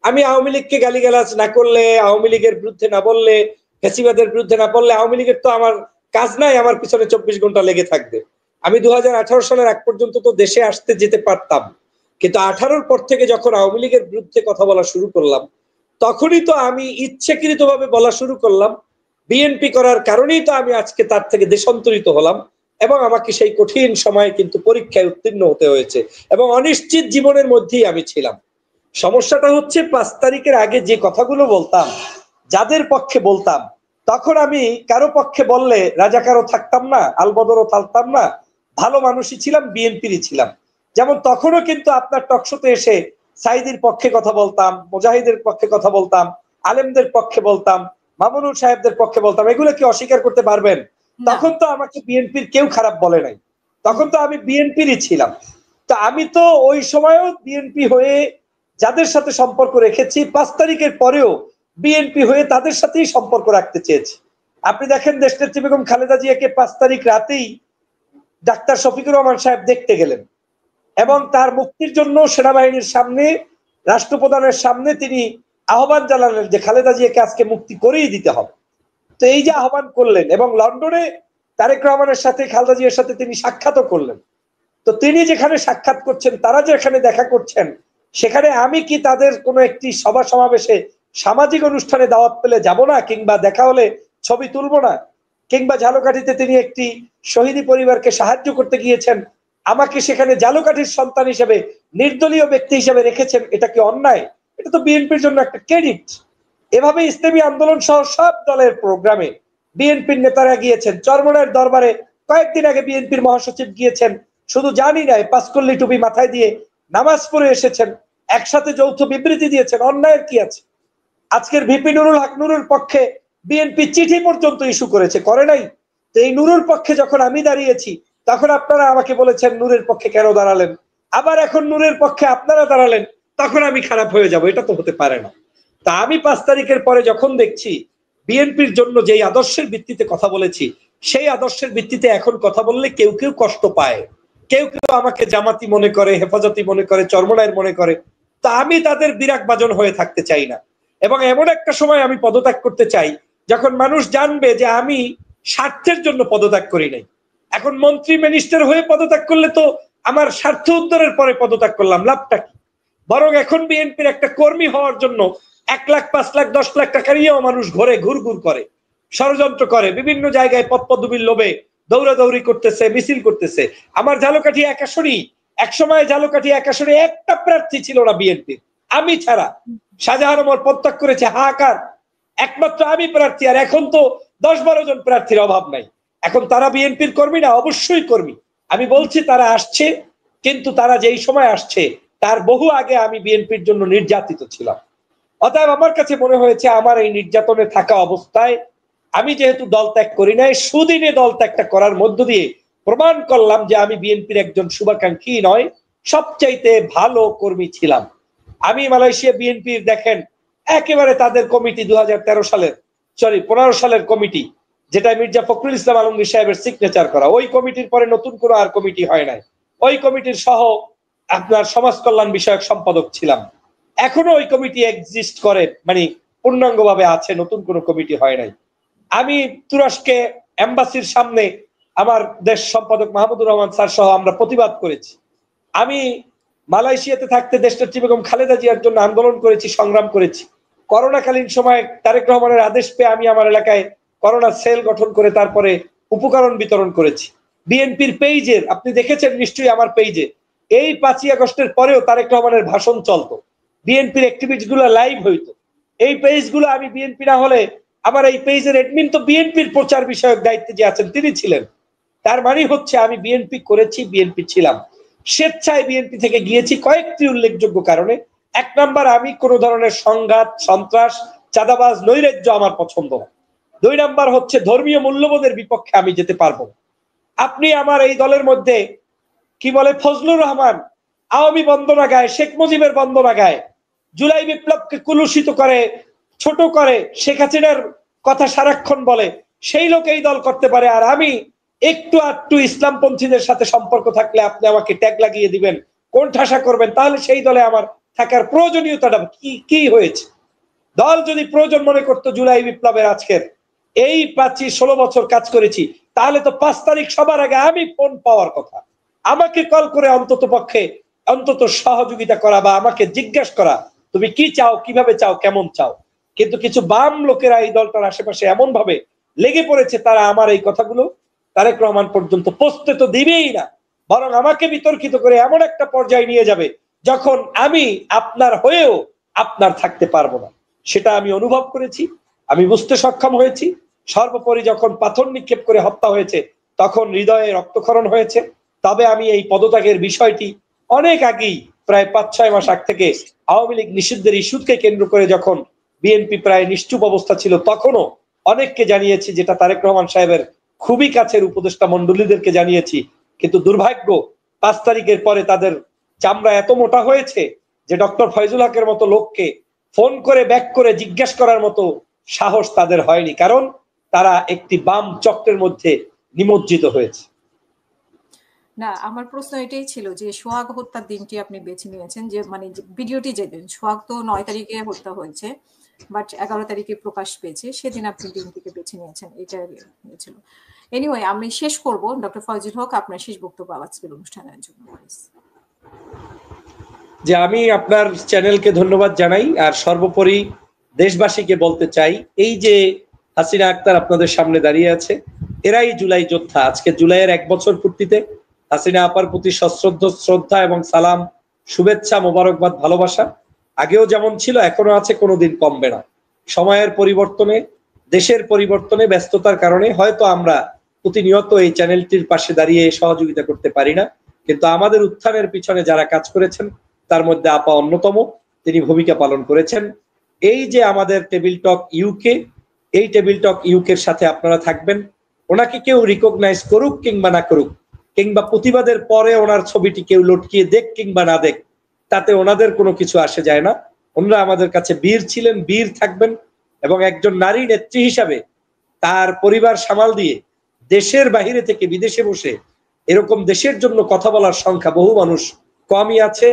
আমি আওয়ামী লীগকে গালিগালাজ না করলে, আওয়ামী লীগের বিরুদ্ধে না বললে, ফ্যাসিবাদের বিরুদ্ধে না বললে, আওয়ামী লীগের তো আমার কাজ নাই, আমার পিছনে 24 ঘন্টা লেগে থাকবে। আমি 2018 সালের আগ পর্যন্ত তো দেশে আসতে যেতে পারতাম, কিন্তু 18-র পর থেকে যখন আওয়ামী লীগের বিরুদ্ধে কথা বলা শুরু করলাম, তখনই তো আমি ইচ্ছাকৃতভাবে বলা শুরু করলাম। বিএনপি করার কারণেই তো আমি আজকে তার থেকে দেশান্তরিত হলাম, এবং আমাকে সেই কঠিন সময়ে কিন্তু পরীক্ষায় উত্তীর্ণ হতে হয়েছে, এবং অনিশ্চিত জীবনের মধ্যেই আমি ছিলাম। সমস্যাটা হচ্ছে 5 তারিখের আগে যে কথাগুলো বলতাম, যাদের পক্ষে বলতাম, তখন আমি কারো পক্ষে বললে রাজাকারও থাকতাম না, আলবদরও থাকতাম না, ভালো মানুষই ছিলাম, বিএনপিরই ছিলাম। যেমন তখনও কিন্তু আপনার টকশোতে এসে সাইদির পক্ষে কথা বলতাম, মুজাহিদের পক্ষে কথা বলতাম, আলেমদের পক্ষে বলতাম, মামুনুল সাহেবদের পক্ষে বলতাম। এগুলো কি অস্বীকার করতে পারবেন? তখন তো আমাকে বিএনপির কেউ খারাপ বলে নাই, তখন তো আমি বিএনপিরই ছিলাম। তো আমি তো ওই সময়ও বিএনপি হয়ে যাদের সাথে সম্পর্ক রেখেছি, 5 তারিখের পরেও বিএনপি হয়ে তাদের সাথেই সম্পর্ক রাখতে চেয়েছি। আপনি দেখেন দেশনেত্রী বেগম খালেদা জিয়াকে 5 তারিখ রাতেই ডাক্তার শফিকুর রহমান সাহেব দেখতে গেলেন, এবং তার মুক্তির জন্য সেনাবাহিনীর সামনে, রাষ্ট্রপ্রধানের সামনে তিনি আহ্বান জানালেন যে খালেদা জিয়াকে আজকে মুক্তি করেই দিতে হবে। তো এই যে আহ্বান করলেন, এবং লন্ডনে তারেক রহমানের সাথে, খালেদা জিয়ার সাথে তিনি সাক্ষাৎও করলেন। তো তিনি যেখানে সাক্ষাৎ করছেন, তারা যেখানে দেখা করছেন, সেখানে আমি কি তাদের কোনো একটি সভা সমাবেশে, সামাজিক অনুষ্ঠানে দাওয়াত পেলে যাব না, কিংবা দেখা হলে ছবি তুলবো না? কিংবা ঝালকাঠিতে তিনি একটি শহীদি পরিবারকে সাহায্য করতে গিয়েছেন, আমাকে সেখানে ঝালকাঠির সন্তান হিসেবে, নির্দলীয় ব্যক্তি হিসেবে রেখেছেন, এটা কি অন্যায়? এটা তো বিএনপির জন্য একটা ক্রেডিট। এভাবে ইসলামী আন্দোলন সহ সব দলের প্রোগ্রামে বিএনপির নেতারা গিয়েছেন। চরমনের দরবারে কয়েকদিন আগে বিএনপির মহাসচিব গিয়েছেন, শুধু জানি নাই, পাঁচকল্লি টুপি মাথায় দিয়ে নামাজ পড়ে এসেছেন, একসাথে যৌথ বিবৃতি দিয়েছেন। অন্যায়ের কি আছে? আজকের ভিপি নুরুল হক নুরুর পক্ষে বিএনপি চিঠি পর্যন্ত ইস্যু করেছে, করে নাই? তো এই নুরুর পক্ষে যখন আমি দাঁড়িয়েছি, তখন আপনারা আমাকে বলেছেন নুরের পক্ষে কেন দাঁড়ালেন, আবার এখন নুরের পক্ষে আপনারা দাঁড়ালেন, তখন আমি খারাপ হয়ে যাব। এটা তো হতে পারে না। তা আমি 5 তারিখের পরে যখন দেখছি বিএনপির জন্য যেই আদর্শের ভিত্তিতে কথা বলেছি, সেই আদর্শের ভিত্তিতে এখন কথা বললে কেউ কেউ কষ্ট পায়, কেউ কেউ আমাকে জামাতি মনে করে, হেফাজতি মনে করে, চরমনায়ের মনে করে। তা আমি তাদের বিরাগ বাজন হয়ে থাকতে চাই না, এবং এমন একটা সময় আমি পদত্যাগ করতে চাই যখন মানুষ জানবে যে আমি স্বার্থের জন্য পদত্যাগ করি নাই। এখন মন্ত্রী মিনিস্টার হয়ে পদত্যাগ করলে তো আমার স্বার্থ উদ্ধারের পরে পদত্যাগ করলাম, লাভটা কি? বরং এখন বিএনপির একটা কর্মী হওয়ার জন্য 1 লাখ, 5 লাখ, 10 লাখ টাকা নিয়েও মানুষ ঘরে ঘুরঘুর করে, ষড়যন্ত্র করে, বিভিন্ন জায়গায় পদপদবীর লোভে দৌড়াদৌড়ি করতেছে, মিছিল করতেছে। আমার ঝালকাঠি 1 আসনই, একসময় ঝালকাঠি 1 আসনে একটা প্রার্থী ছিল না বিএনপির, আমি ছাড়া। শাহজাহান ওমর পদত্যাগ করেছে, হাহাকার, একমাত্র আমি প্রার্থী। আর এখন তো 10-12 জন প্রার্থীর অভাব নাই। এখন তারা বিএনপির কর্মী না? অবশ্যই কর্মী। আমি বলছি তারা আসছে, কিন্তু তারা যেই সময় আসছে তার বহু আগে আমি বিএনপির জন্য নির্যাতিত ছিলাম। অতএব আমার কাছে মনে হয়েছে আমার এই নির্যাতনে থাকা অবস্থায় আমি যেহেতু দল ত্যাগ করি নাই, সুদিনে দল ত্যাগটা করার মধ্য দিয়ে প্রমাণ করলাম যে আমি বিএনপির একজন শুভাকাঙ্ক্ষী নয়, সবচাইতে ভালো কর্মী ছিলাম। আমি মালয়েশিয়া বিএনপির দেখেন একেবারে তাদের কমিটি 2013 সালের 15 সালের কমিটি, যেটা মির্জা ফখরুল ইসলাম আলমগীর সাহেবের সিগনেচার করা, ওই কমিটির পরে নতুন কোনো আর কমিটি হয় নাই। ওই কমিটির সহ আপনার সমাজ কল্যাণ বিষয়ক সম্পাদক ছিলাম। এখনো ওই কমিটি এক্সিস্ট করে, মানে পূর্ণাঙ্গভাবে আছে, নতুন কোনো কমিটি হয় নাই। আমি তুরস্কে এম্বাসির সামনে আমার দেশ সম্পাদক মাহমুদুর রহমান স্যার সহ আমরা প্রতিবাদ করেছি। আমি মালয়েশিয়াতে থাকতে দেশনেত্রী বেগম খালেদা জিয়ার জন্য আন্দোলন করেছি, সংগ্রাম করেছি। করোনাকালীন সময় তারেক রহমানের আদেশ পেয়ে আমি আমার এলাকায় করোনা সেল গঠন করে তারপরে উপকরণ বিতরণ করেছি। বিএনপির পেজের আপনি দেখেছেন নিশ্চয়ই, আমার পেজে এই 5ই আগস্টের পরেও তারেক রহমানের ভাষণ চলতো, বিএনপির অ্যাক্টিভিস্ট গুলো লাইভ হইতো। এই পেজগুলো আমি বিএনপি না হলে আমার এই পেজের অ্যাডমিন তো বিএনপির প্রচার বিষয়ক দায়িত্বে যে আছেন তিনি ছিলেন। তার মানে হচ্ছে আমি বিএনপি করেছি, বিএনপি ছিলাম। স্বেচ্ছায় বিএনপি থেকে গিয়েছি কয়েকটি উল্লেখযোগ্য কারণে। 1 নাম্বার, আমি কোনো ধরনের সংঘাত, সন্ত্রাস, চাঁদাবাজ, নৈরাজ্য আমার পছন্দ না। 2 নাম্বার হচ্ছে ধর্মীয় মূল্যবোধের বিপক্ষে আমি যেতে পারবো না। আপনি আমার এই দলের মধ্যে কি বলে ফজলুর রহমান আওয়ামী বন্দনা গায়, শেখ মুজিবের বন্দনা গায়, জুলাই বিপ্লবকে কুলুষিত করে, ছোট করে, শেখ হাসিনার কথা সারাক্ষণ বলে, সেই লোক এই দল করতে পারে। আর আমি একটু আধটু ইসলামপন্থীদের সাথে সম্পর্ক থাকলে আপনি আমাকে ট্যাগ লাগিয়ে দিবেন, কোন ঠাসা করবেন, তাহলে সেই দলে আমার থাকার প্রয়োজনীয়তাটা কি হয়েছে? দল যদি প্রয়োজন মনে করতো জুলাই বিপ্লবের আজকের এই 25-16 বছর কাজ করেছি, তাহলে তো 5 তারিখ সবার আগে আমি ফোন পাওয়ার কথা, আমাকে কল করে অন্তত সহযোগিতা করা বা আমাকে জিজ্ঞাসা করা তুমি কি চাও, কিভাবে চাও, কেমন চাও। কিন্তু কিছু বাম লোকেরা এই দলটার আশেপাশে এমন ভাবে লেগে পড়েছে, তারা আমার এই কথাগুলো তারেক রহমান পর্যন্ত পৌঁছতে তো দিবেই না, বরং আমাকে বিতর্কিত করে এমন একটা পর্যায়ে নিয়ে যাবে যখন আমি আপনার হয়েও আপনার থাকতে পারবো না। সেটা আমি অনুভব করেছি, আমি বুঝতে সক্ষম হয়েছি। সর্বোপরি যখন পাথর নিক্ষেপ করে হত্যা হয়েছে তখন হৃদয়ে রক্তক্ষরণ হয়েছে। তবে আমি এই পদত্যাগের বিষয়টি অনেক আগেই, প্রায় 5-6 মাস আগ থেকে আওয়ামী লীগ নিষিদ্ধের ইস্যুকে কেন্দ্র করে যখন বিএনপি প্রায় নিশ্চুপ অবস্থা ছিল, তখনও অনেককে জানিয়েছি, যেটা তারেক রহমান সাহেবের খুবই কাছের উপদেষ্টা মন্ডলীদেরকে জানিয়েছি। কিন্তু দুর্ভাগ্য 5 তারিখের পরে তাদের চামড়া এত মোটা হয়েছে যে ডক্টর ফয়জুল হকের মতো লোককে ফোন করে ব্যাক করে জিজ্ঞাসা করার মতো সাহস তাদের হয়নি, কারণ তারা একটি বাম চক্রের মধ্যে নিমজ্জিত হয়েছে। না, আমার প্রশ্ন এটাই ছিল যে সোহাগ হত্যার দিনটি আপনি বেছে নিয়েছেন, যে মানে ভিডিওটি যেদিন সোহাগ তো 9 তারিখে হত্যা হয়েছে, বাট 11 তারিখে প্রকাশ পেয়েছে, সেদিন আপনি দিনটিকে বেছে নিয়েছেন, এটা ছিল। এনিওয়ে, আমি শেষ করব। ডক্টর ফয়জুল হক, আপনার শেষ বক্তব্য আজকের অনুষ্ঠানের জন্য। যে আমি আপনার চ্যানেলকে ধন্যবাদ জানাই, আর সর্বোপরি দেশবাসীকে বলতে চাই, এই যে হাসিনা আক্তার আপনাদের সামনে দাঁড়িয়ে আছে, এরাই জুলাই যোদ্ধা। আজকে জুলাইয়ের 1 বছর পূর্তিতে হাসিনা আপার প্রতি সশ্রদ্ধ শ্রদ্ধা এবং সালাম, শুভেচ্ছা, মোবারকবাদ, ভালোবাসা আগেও যেমন ছিল এখনো আছে, কোনোদিন কমবে না। সময়ের পরিবর্তনে, দেশের পরিবর্তনে, ব্যস্ততার কারণে হয়তো আমরা প্রতিনিয়ত এই চ্যানেলটির পাশে দাঁড়িয়ে সহযোগিতা করতে পারি না, কিন্তু আমাদের উত্থানের পিছনে যারা কাজ করেছেন তার মধ্যে আপা অন্যতম, তিনি ভূমিকা পালন করেছেন। এই যে আমাদের টেবিল টক ইউকে, এই টেবিল টক ইউকের সাথে আপনারা থাকবেন। ওনাকে কেউ রিকগনাইজ করুক কিংবা না করুক, কিংবা প্রতিবাদের পরে ওনার ছবিটি কেউ লটকিয়ে দেখ কিংবা না দেখ, তাতে ওনাদের কোনো কিছু আসে যায় না। ওনারা আমাদের কাছে বীর ছিলেন, বীর থাকবেন, এবং একজন নারী নেত্রী হিসাবে তার পরিবার সামাল দিয়ে দেশের বাহিরে থেকে বিদেশে বসে এরকম দেশের জন্য কথা বলার সংখ্যা বহু মানুষ কমই আছে।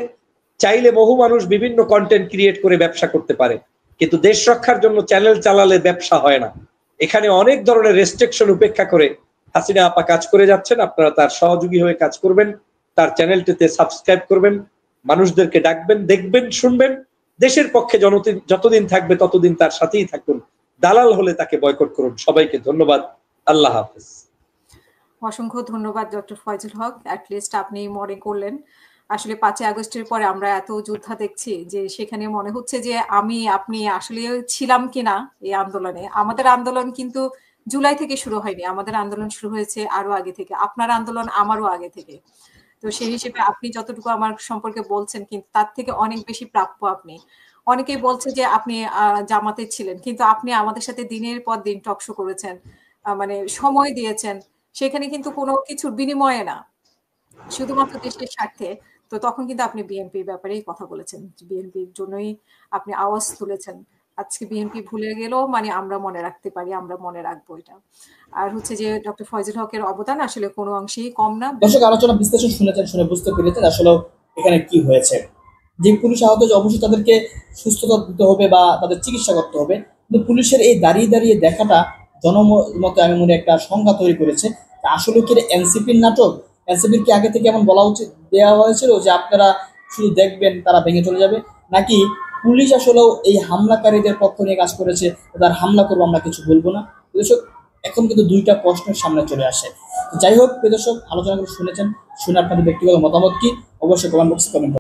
চাইলে বহু মানুষ বিভিন্ন কন্টেন্ট ক্রিয়েট করে ব্যবসা করতে পারে, কিন্তু দেশ রক্ষার জন্য চ্যানেল চালালে ব্যবসা হয় না। এখানে অনেক ধরনের রেস্ট্রিকশন উপেক্ষা করে হাসিনা আপা কাজ করে যাচ্ছেন। আপনারা তার সহযোগী হয়ে কাজ করবেন, তার চ্যানেলটিতে সাবস্ক্রাইব করবেন, মানুষদেরকে ডাকবেন, দেখবেন, শুনবেন। দেশের পক্ষে যতদিন থাকবে ততদিন তার সাথেই থাকুন, দালাল হলে তাকে বয়কট করুন। সবাইকে ধন্যবাদ, আল্লাহ হাফেজ। অসংখ্য ধন্যবাদ ডক্টর ফয়জুল হক, অ্যাটলিস্ট আপনি মনে করলেন। আসলে 5 আগস্টের পরে আমরা এত যোদ্ধা দেখছি যে সেখানে মনে হচ্ছে যে আপনি আসলে ছিলাম কিনা এই আন্দোলনে। আমাদের আন্দোলন কিন্তু জুলাই থেকে শুরু হয়নি, আমাদের আন্দোলন শুরু হয়েছে আরো আগে থেকে, আপনার আন্দোলন আমারও আগে থেকে। তো সেই হিসেবে আপনি যতটুকু আমার সম্পর্কে বলছেন, কিন্তু তার থেকে অনেক বেশি প্রাপ্য আপনি। অনেকেই বলছে যে আপনি জামাতে ছিলেন, কিন্তু আপনি আমাদের সাথে দিনের পর দিন টকশো করেছেন, মানে সময় দিয়েছেন, সেখানে কিন্তু কোনো কিছুর বিনিময়ে না, শুধুমাত্র দেশের স্বার্থে। তো তখন কিন্তু আপনি বিএনপির ব্যাপারেই কথা বলেছেন, বিএনপির জন্যই আপনি আওয়াজ তুলেছেন। আজকে বিএনপি ভুলে গেলেও মানে আমরা মনে রাখতে পারি, আমরা মনে রাখবো এটা। আর হচ্ছে যে ডক্টর ফয়জুল হকের অবদান আসলে কোনো অংশেই কম না। দর্শক, আলোচনা বিশ্লেষণ শুনেছেন, শুনে বুঝতে পেরেছেন আসলে এখানে কি হয়েছে। যে পুলিশ আহত, যে অবশ্যই তাদেরকে সুস্থতা দিতে হবে বা তাদের চিকিৎসা করতে হবে, কিন্তু পুলিশের এই দাঁড়িয়ে দাঁড়িয়ে দেখাটা জনমতে আমি মনে একটা সংখ্যা তৈরি করেছে। আসলে কি এনসিপির নাটক? এনসিপির কি আগে থেকে এমন বলা উচিত দেওয়া হয়েছিল যে আপনারা শুধু দেখবেন তারা ভেঙে চলে যাবে, নাকি পুলিশ আসলেও এই হামলাকারীদের পক্ষ নিয়ে কাজ করেছে, তাদের হামলা করবো আমরা কিছু বলবো না? দর্শক, এখন কিন্তু দুইটা প্রশ্নের সামনে চলে আসে। যাই হোক, দর্শক, আলোচনাগুলো শুনেছেন, শুনে আপনাদের ব্যক্তিগত মতামত কি অবশ্যই কমেন্ট বক্সে কমেন্ট